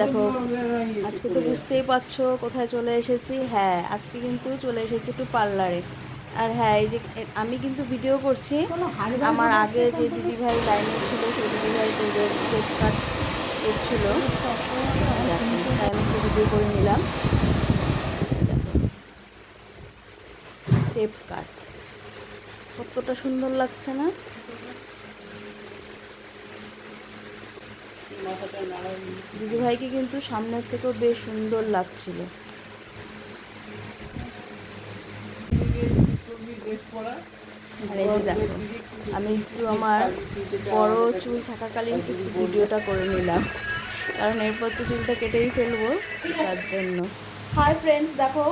দেখো আজকে তো বুঝতেই পারছো কোথায় চলে এসেছি। হ্যাঁ, আজকে কিন্তু চলে এসেছি একটু পার্লারে। আর হ্যাঁ, এই যে আমি কিন্তু ভিডিও করছি। আমার আগে যে দিদিভাই লাইনে ছিল সেই দিদিভাই তো স্টেপ কাট করছিল, দেখো তাই আমি একটু ভিডিও করে নিলাম। স্টেপ কাট কতটা সুন্দর লাগছে না? দিদিভাইকে কিন্তু সামনের থেকেও বেশ সুন্দর লাগছিল। আর এই যে দেখো আমি একটু আমার বড় চুল থাকাকালীন একটু ভিডিওটা করে নিলাম, কারণ এরপর তো চুলটা কেটেই ফেলবো, তার জন্য। হাই ফ্রেন্ডস, দেখো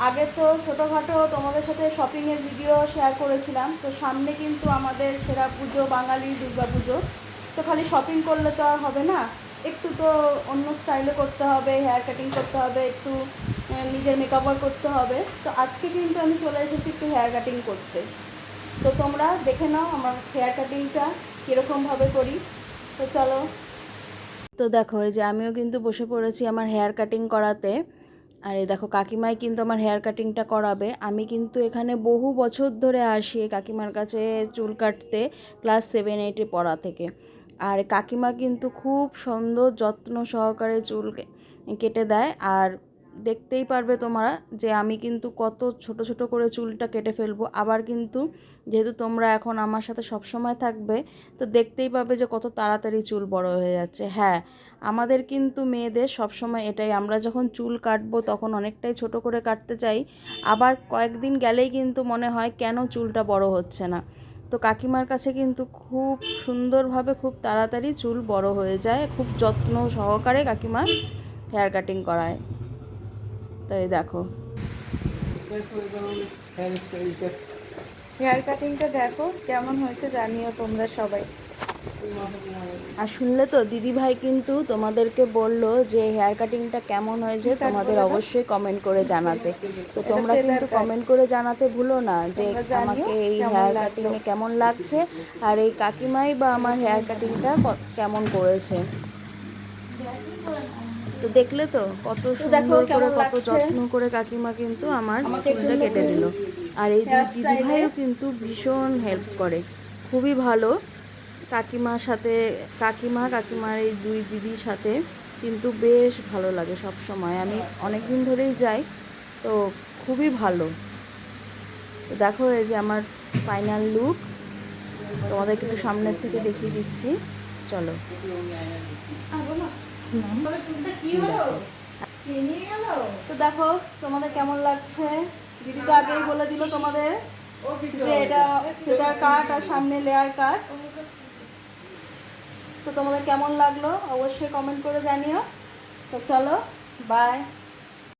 আগে তো ছোটোখাটো তোমাদের সাথে শপিংয়ের ভিডিও শেয়ার করেছিলাম। তো সামনে কিন্তু আমাদের সেরা পুজো, বাঙালি দুর্গা পুজো। তো খালি শপিং করলে তো আর হবে না, একটু তো অন্য স্টাইলে করতে হবে, হেয়ার কাটিং করতে হবে, একটু নিজের মেকআপ করতে হবে। তো আজকে কিন্তু আমি চলে এসেছি একটু হেয়ার কাটিং করতে। তো তোমরা দেখে নাও আমার হেয়ার কাটিংটা কীরকমভাবে করি। তো চলো। তো দেখো এই যে আমিও কিন্তু বসে পড়েছি আমার হেয়ার কাটিং করাতে। আর এই দেখো কাকিমাই কিন্তু আমার হেয়ার কাটিংটা করাবে। আমি কিন্তু এখানে বহু বছর ধরে আসি কাকিমার কাছে চুল কাটতে, ক্লাস 7-8 পড়া থেকে। আর কাকিমা কিন্তু খুব সুন্দর যত্ন সহকারে চুল কেটে দেয়। আর দেখতেই পারবে তোমরা যে আমি কিন্তু কত ছোট ছোট করে চুলটা কেটে ফেলবো। আবার কিন্তু যেহেতু তোমরা এখন আমার সাথে সব সময় থাকবে, তো দেখতেই পাবে যে কত তাড়াতাড়ি চুল বড় হয়ে যাচ্ছে। হ্যাঁ, আমাদের কিন্তু মেয়েদের সব সময় এটাই, আমরা যখন চুল কাটবো তখন অনেকটাই ছোট করে কাটতে চাই। আবার কয়েকদিন গেলেই কিন্তু মনে হয় কেন চুলটা বড় হচ্ছে না। তো কাকিমার কাছে কিন্তু খুব সুন্দরভাবে খুব তাড়াতাড়ি চুল বড় হয়ে যায়, খুব যত্ন সহকারে কাকিমা হেয়ার কাটিং করায়। তাই দেখো হেয়ার কাটিংটা দেখো কেমন হয়েছে, জানিও তোমরা সবাই। আর শুনলে তো দিদিভাই কিন্তু তোমাদেরকে বললো যে হেয়ার কাটিংটা কেমন হয়েছে তোমাদের অবশ্যই কমেন্ট করে জানাতে। তো তোমরা কিন্তু কমেন্ট করে জানাতে ভুলো না যে আমাকে এই হেয়ার কাটিংয়ে কেমন লাগছে, আর এই কাকিমাই বা আমার হেয়ার কাটিংটা কেমন করেছে। তো দেখলে তো কত সুন্দর করে কত যত্ন করে কাকিমা কিন্তু আমার চুলটা কেটে দিল। আর এই দিদিভাইও কিন্তু ভীষণ হেল্প করে, খুবই ভালো। কাকিমার সাথে কাকিমার এই দুই দিদির সাথে কিন্তু বেশ ভালো লাগে সব সময়। আমি অনেক দিন ধরেই যাই, তো খুবই ভালো। তো দেখো এই যে আমার ফাইনাল লুক তোমাদেরকে একটু সামনের থেকে দেখিয়ে দিচ্ছি, চলো। তো দেখো তোমাদের কেমন লাগছে। দিদি তো আগেই বলে দিল তোমাদের যে এটা ফেদার কাট আর সামনে লেয়ার কাট। তো তোমাদের কেমন লাগলো অবশ্যই কমেন্ট করে জানিও। তো চলো, বাই।